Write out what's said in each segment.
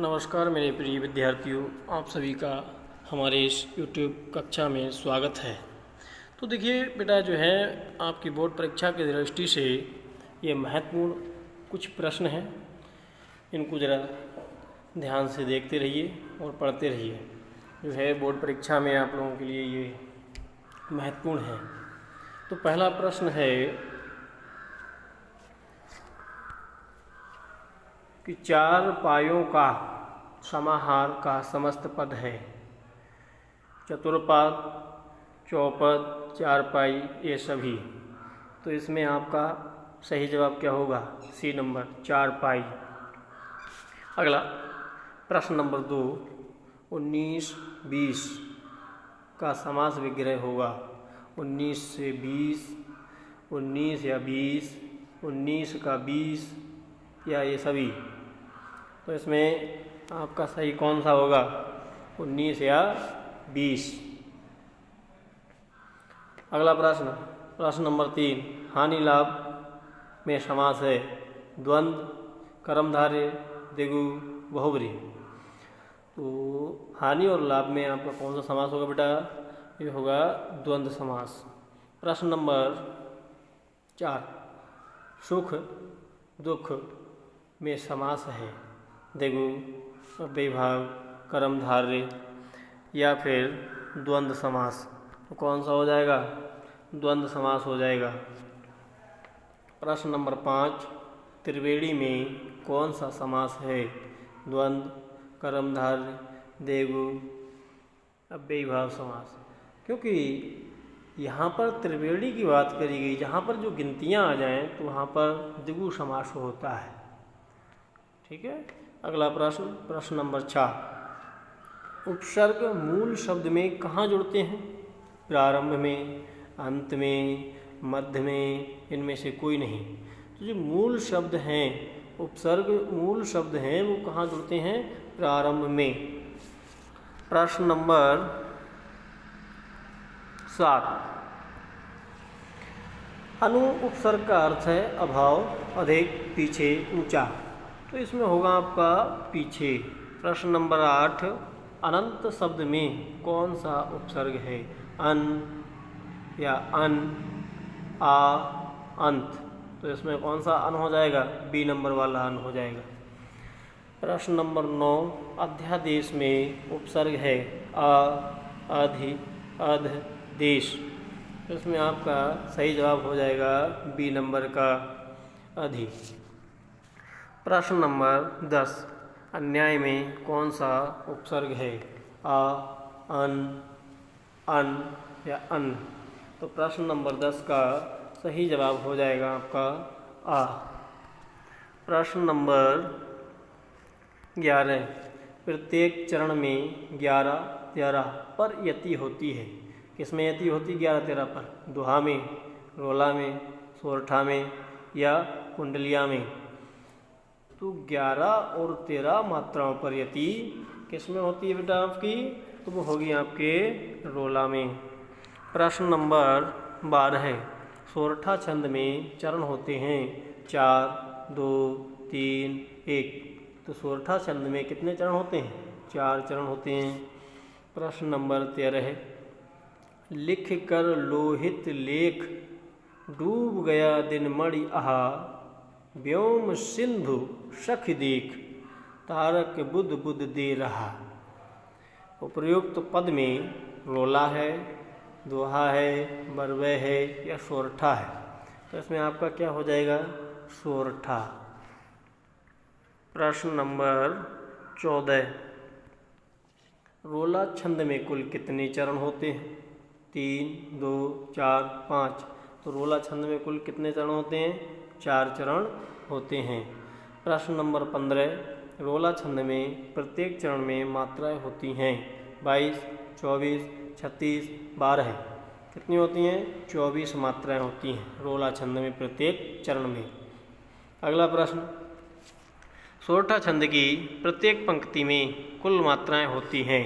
नमस्कार मेरे प्रिय विद्यार्थियों, आप सभी का हमारे इस YouTube कक्षा में स्वागत है। तो देखिए बेटा, जो है आपकी बोर्ड परीक्षा की दृष्टि से ये महत्वपूर्ण कुछ प्रश्न हैं, इनको ज़रा ध्यान से देखते रहिए और पढ़ते रहिए। जो है बोर्ड परीक्षा में आप लोगों के लिए ये महत्वपूर्ण है। तो पहला प्रश्न है कि चार पायों का समाहार का समस्त पद है। चतुर्पाद, चौपद, चारपाई, ये सभी। तो इसमें आपका सही जवाब क्या होगा? सी नंबर, चारपाई। अगला प्रश्न नंबर 2, 19, 20 का समास विग्रह होगा। 19 से 20, 19 या 20, 19 का 20 या ये सभी। तो इसमें आपका सही कौन सा होगा? 19 या 20। अगला प्रश्न नंबर 3, हानि लाभ में समास है। द्वंद्व, कर्मधारय, द्विगु, बहुब्री। तो हानि और लाभ में आपका कौन सा समास होगा बेटा? ये होगा द्वंद्व समास। प्रश्न नंबर 4, सुख दुख में समास है। द्विगु, अव्ययीभाव, कर्मधारय या फिर द्वंद्व समास। तो कौन सा हो जाएगा? द्वंद्व समास हो जाएगा। प्रश्न नंबर 5, त्रिवेणी में कौन सा समास है? द्वंद्व, कर्मधारय, द्विगु, अव्ययीभाव समास। क्योंकि यहाँ पर त्रिवेणी की बात करी गई, जहाँ पर जो गिनतियाँ आ जाएं तो वहाँ पर द्विगु समास होता है। ठीक है। अगला प्रश्न नंबर 4, उपसर्ग मूल शब्द में कहाँ जुड़ते हैं? प्रारंभ में, अंत में, मध्य में, इनमें से कोई नहीं। तो जो मूल शब्द हैं, उपसर्ग मूल शब्द हैं, वो कहाँ जुड़ते हैं? प्रारंभ में। प्रश्न नंबर 7, अनु उपसर्ग का अर्थ है अभाव, अधिक, पीछे, ऊंचा। तो इसमें होगा आपका पीछे। प्रश्न नंबर 8, अनंत शब्द में कौन सा उपसर्ग है? अन या अन, आ, अंत। तो इसमें कौन सा अन हो जाएगा? बी नंबर वाला अन हो जाएगा। प्रश्न नंबर 9, अध्यादेश में उपसर्ग है आ, अधि, अध, देश। तो इसमें आपका सही जवाब हो जाएगा बी नंबर का अधि। प्रश्न नंबर 10, अन्याय में कौन सा उपसर्ग है? आ, अन, या अन। तो प्रश्न नंबर 10 का सही जवाब हो जाएगा आपका आ। प्रश्न नंबर 11, प्रत्येक चरण में 11, 13 पर यति होती है। किसमें यति होती? 11, 13 पर। दोहा में, रोला में, सोरठा में या कुंडलिया में। तो 11 और 13 मात्राओं पर यति किसमें होती है बेटा आपकी? तो वो होगी आपके रोला में। प्रश्न नंबर 12, सोरठा छंद में चरण होते हैं 4, 2, 3, 1। तो सोरठा छंद में कितने चरण होते हैं? 4 चरण होते हैं। प्रश्न नंबर 13, लिख कर लोहित लेख, डूब गया दिन मणि आहा, व्योम सिंधु सख देख, तारक बुध बुध दे रहा। उपर्युक्त पद में रोला है, दोहा है, बरवै है या सोरठा है। तो इसमें आपका क्या हो जाएगा? सोरठा। प्रश्न नंबर 14, रोला छंद में कुल कितने चरण होते हैं? 3, 2, 4, 5। तो रोला छंद में कुल कितने चरण होते हैं? 4 चरण होते हैं। प्रश्न नंबर 15, रोला छंद में प्रत्येक चरण में मात्राएं होती हैं 22, 24, 36, 12। कितनी होती हैं? 24 मात्राएं होती हैं रोला छंद में प्रत्येक चरण में। अगला प्रश्न, सोरठा छंद की प्रत्येक पंक्ति में कुल मात्राएं होती हैं।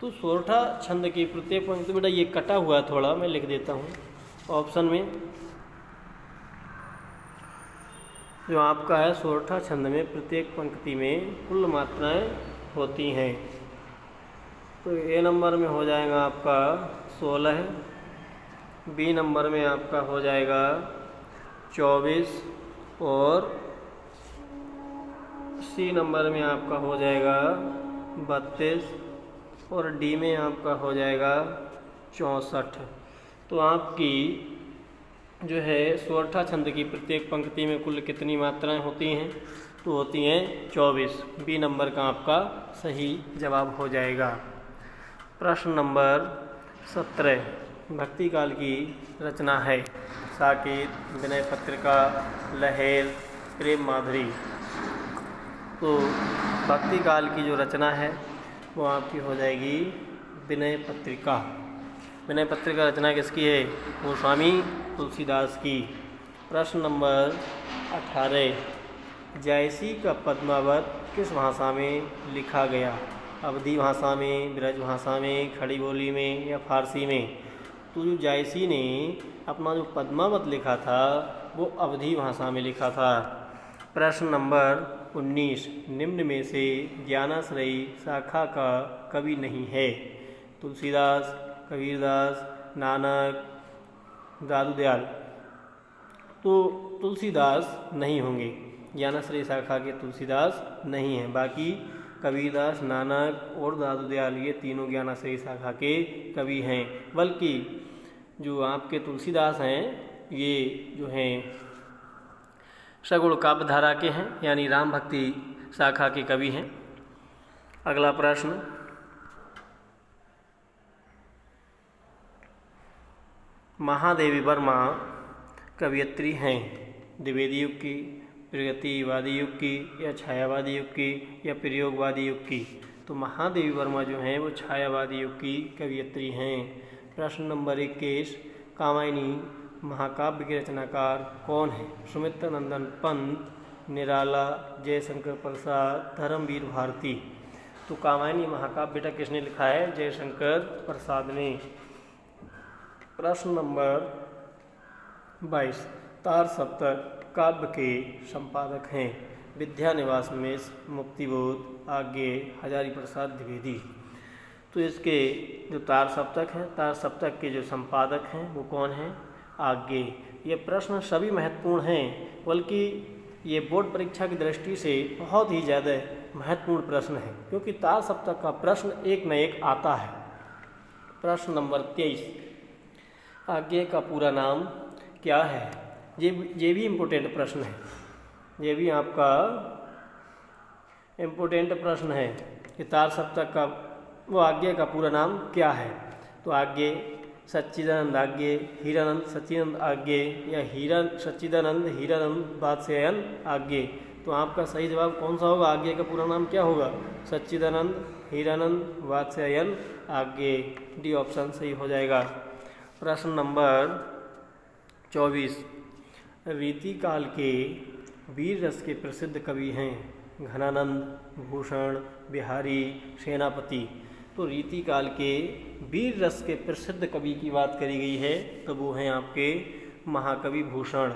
तो सोरठा छंद की प्रत्येक पंक्ति, बेटा ये कटा हुआ है थोड़ा, मैं लिख देता हूँ ऑप्शन में। जो आपका है सोरठा छंद में प्रत्येक पंक्ति में कुल मात्राएं होती हैं। तो ए नंबर में हो जाएगा आपका 16, बी नंबर में आपका हो जाएगा 24 और सी नंबर में आपका हो जाएगा 32 और डी में आपका हो जाएगा 64। तो आपकी जो है सोरठा छंद की प्रत्येक पंक्ति में कुल कितनी मात्राएं होती हैं? तो होती हैं 24। बी नंबर का आपका सही जवाब हो जाएगा। प्रश्न नंबर 17 भक्ति काल की रचना है। साकेत, विनय पत्रिका, लहर, प्रेम माधुरी। तो भक्ति काल की जो रचना है वो आपकी हो जाएगी विनय पत्रिका। विनय पत्रिका रचना किसकी है? गोस्वामी तुलसीदास की। प्रश्न नंबर 18 जायसी का पद्मावत किस भाषा में लिखा गया? अवधी भाषा में, ब्रज भाषा में, खड़ी बोली में या फारसी में? तो जो जायसी ने अपना जो पद्मावत लिखा था वो अवधी भाषा में लिखा था। प्रश्न नंबर 19 निम्न में से ज्ञानाश्रयी शाखा का कवि नहीं है? तुलसीदास, कबीरदास, नानक, दादू दयाल। तो तुलसीदास नहीं होंगे, ज्ञानाश्रयी शाखा के तुलसीदास नहीं हैं। बाकी कबीरदास, नानक और दादू दयाल ये तीनों ज्ञानाश्रयी शाखा के कवि हैं। बल्कि जो आपके तुलसीदास हैं ये जो हैं सगुण काव्य धारा के हैं, यानी राम भक्ति शाखा के कवि हैं। अगला प्रश्न महादेवी वर्मा कवयित्री हैं? द्विवेदी युग की, प्रगतिवादी युग की या छायावादी युग की या प्रयोगवादी युग की? तो महादेवी वर्मा जो हैं वो छायावादी युग की कवयित्री हैं। प्रश्न नंबर 21 कामायनी महाकाव्य के रचनाकार कौन है? सुमित्रा नंदन पंत, निराला, जयशंकर प्रसाद, धर्मवीर भारती। तो कामायनी महाकाव्य बेटा किसने लिखा है? जयशंकर प्रसाद ने। प्रश्न नंबर 22 तार सप्तक काव्य के संपादक हैं? विद्यानिवास मिश्र, मुक्तिबोध, आज्ञे, हजारी प्रसाद द्विवेदी। तो इसके जो तार सप्तक हैं, तार सप्तक के जो संपादक हैं वो कौन हैं? आज्ञे। ये प्रश्न सभी महत्वपूर्ण हैं, बल्कि ये बोर्ड परीक्षा की दृष्टि से बहुत ही ज़्यादा महत्वपूर्ण प्रश्न है, क्योंकि तार सप्तक का प्रश्न एक न एक आता है। प्रश्न नंबर 23 आज्ञे का पूरा नाम क्या है? ये भी इम्पोर्टेंट प्रश्न है, ये भी आपका इम्पोर्टेंट प्रश्न है कि तार सप्तक का वो आज्ञे का पूरा नाम क्या है? तो आज्ञे सच्चिदानंद आज्ञे, हीरानंद सच्चिदानंद आज्ञे या हीरा सच्चिदानंद हीरानंद वात्स्यायन आज्ञे। तो आपका सही जवाब कौन सा होगा? आज्ञे का पूरा नाम क्या होगा? सच्चिदानंद हीरानंद वात्स्यायन आज्ञे। डी ऑप्शन सही हो जाएगा। प्रश्न नंबर 24 रीति काल के वीर रस के प्रसिद्ध कवि हैं? घनानंद, भूषण, बिहारी, सेनापति। तो रीति काल के वीर रस के प्रसिद्ध कवि की बात करी गई है तो वो हैं आपके महाकवि भूषण।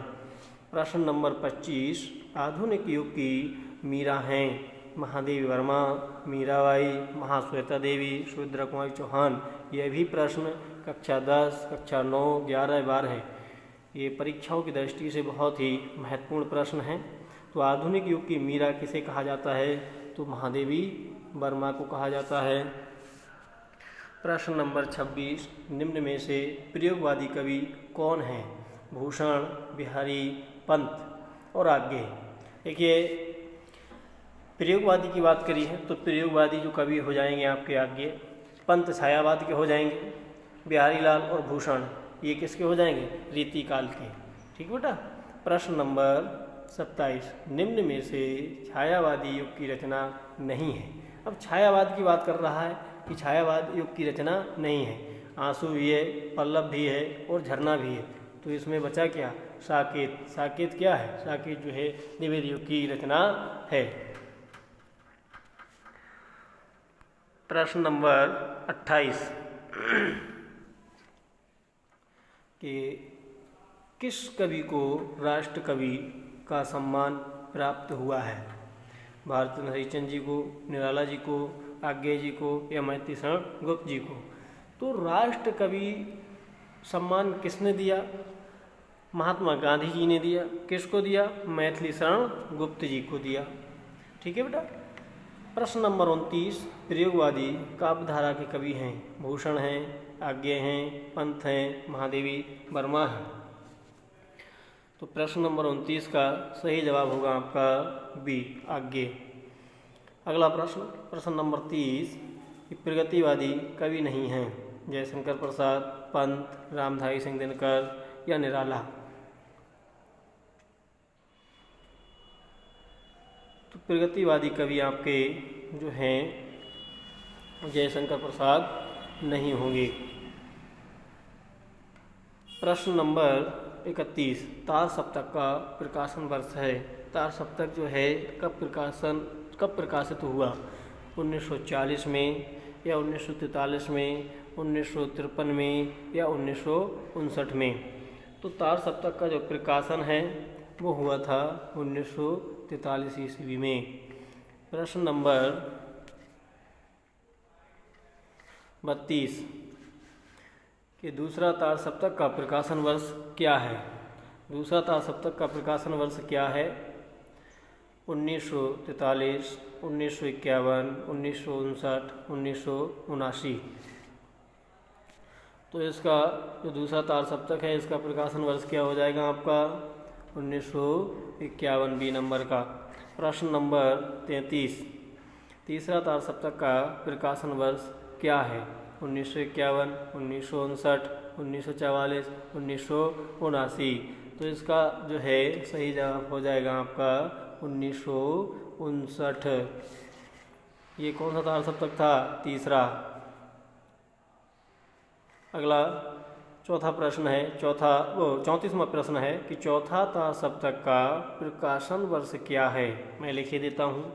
प्रश्न नंबर 25 आधुनिक युग की मीरा हैं? महादेवी वर्मा, मीराबाई, महाश्वेता देवी, सुभद्रा कुमारी चौहान। यह भी प्रश्न कक्षा 10, कक्षा 9, 11, 12 है। ये परीक्षाओं की दृष्टि से बहुत ही महत्वपूर्ण प्रश्न हैं। तो आधुनिक युग की मीरा किसे कहा जाता है? तो महादेवी वर्मा को कहा जाता है। प्रश्न नंबर 26 निम्न में से प्रयोगवादी कवि कौन हैं? भूषण, बिहारी, पंत और आज्ञे। देखिए प्रयोगवादी की बात करी है तो प्रयोगवादी जो कवि हो जाएंगे आपके आज्ञे, पंत छायावाद के हो जाएंगे, बिहारी लाल और भूषण ये किसके हो जाएंगे? रीति काल के। ठीक बेटा। प्रश्न नंबर 27 निम्न में से छायावादी युग की रचना नहीं है। अब छायावाद की बात कर रहा है कि छायावाद युग की रचना नहीं है। आंसू भी है, पल्लव भी है और झरना भी है। तो इसमें बचा क्या? साकेत। साकेत क्या है? साकेत जो है द्विवेदी युग की रचना है। प्रश्न नंबर 28 कि किस कवि को राष्ट्र कवि का सम्मान प्राप्त हुआ है? भारत हरिश्चंद्र जी को, निराला जी को, आज्ञे जी को या मैथिली शरण गुप्त जी को? तो राष्ट्र कवि सम्मान किसने दिया? महात्मा गांधी जी ने दिया। किसको दिया? मैथिली शरण गुप्त जी को दिया। ठीक है बेटा। प्रश्न नंबर 29, प्रयोगवादी काव्यधारा के कवि हैं? भूषण हैं, आज्ञे हैं, पंत हैं, महादेवी वर्मा हैं। तो प्रश्न नंबर 29 का सही जवाब होगा आपका बी, आज्ञे। अगला प्रश्न नंबर 30, प्रगतिवादी कवि नहीं हैं? जयशंकर प्रसाद, पंत, रामधारी सिंह दिनकर या निराला? तो प्रगतिवादी कवि आपके जो हैं जयशंकर प्रसाद नहीं होंगे। प्रश्न नंबर 31, तार सप्तक का प्रकाशन वर्ष है? तार सप्तक जो है कब प्रकाशित हुआ? 1940 में या 1943 में, 1953 में या 1959 में? तो तार सप्तक का जो प्रकाशन है वो हुआ था 1943 ईस्वी में। प्रश्न नंबर 32 कि दूसरा तार सप्तक का प्रकाशन वर्ष क्या है? दूसरा तार सप्तक का प्रकाशन वर्ष क्या है? 1943, 1951, 1959, 1979। तो इसका जो दूसरा तार सप्तक है इसका प्रकाशन वर्ष क्या हो जाएगा आपका? 1951 बी नंबर का। प्रश्न नंबर 33, तीसरा तार सप्तक का प्रकाशन वर्ष क्या है? 1951, 1959, 1944, 1979। तो इसका जो है सही जवाब हो जाएगा आपका 1959। ये कौन सा तार सप्तक था? तीसरा। अगला चौथा प्रश्न है, 34वां प्रश्न है कि चौथा तार सप्तक का प्रकाशन वर्ष क्या है? मैं लिख देता हूँ।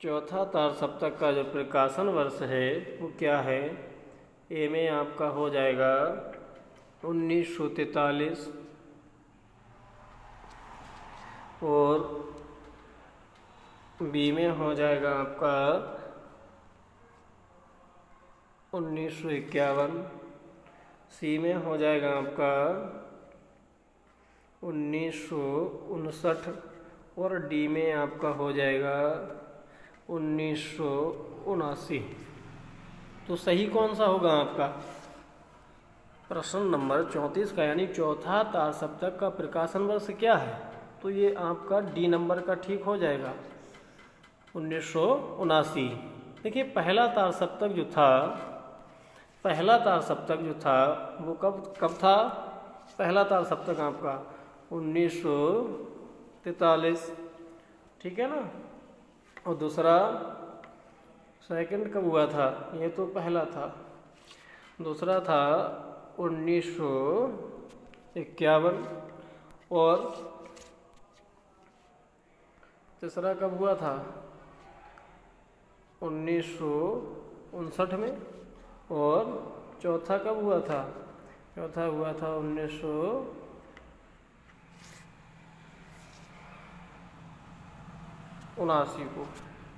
चौथा तार सप्तक का जो प्रकाशन वर्ष है वो क्या है? ए में आपका हो जाएगा 1943 और बी में हो जाएगा आपका 1951, सी में हो जाएगा आपका 1959 और डी में आपका हो जाएगा 1979। तो सही कौन सा होगा आपका? प्रश्न नंबर 34 का यानी चौथा तार सप्तक का प्रकाशन वर्ष क्या है? तो ये आपका डी नंबर का ठीक हो जाएगा 1979। देखिए पहला तार सप्तक जो था वो कब था? पहला तार सप्तक आपका 1943, ठीक है ना। और दूसरा सेकंड कब हुआ था? ये तो पहला था। दूसरा था 1951 और तीसरा कब हुआ था? 1959 में। और चौथा कब हुआ था? चौथा हुआ था 1979 को,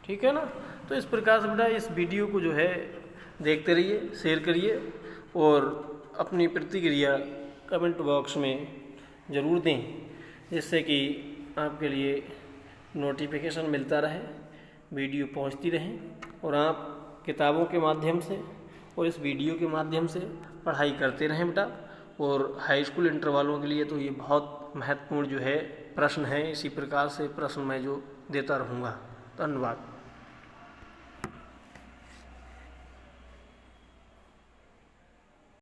ठीक है ना। तो इस प्रकार से बेटा इस वीडियो को जो है देखते रहिए, शेयर करिए और अपनी प्रतिक्रिया कमेंट बॉक्स में ज़रूर दें, जिससे कि आपके लिए नोटिफिकेशन मिलता रहे, वीडियो पहुंचती रहे और आप किताबों के माध्यम से और इस वीडियो के माध्यम से पढ़ाई करते रहें बेटा। और हाई स्कूल इंटर वालों के लिए तो ये बहुत महत्वपूर्ण जो है प्रश्न है। इसी प्रकार से प्रश्न मैं जो देता रहूँगा। धन्यवाद।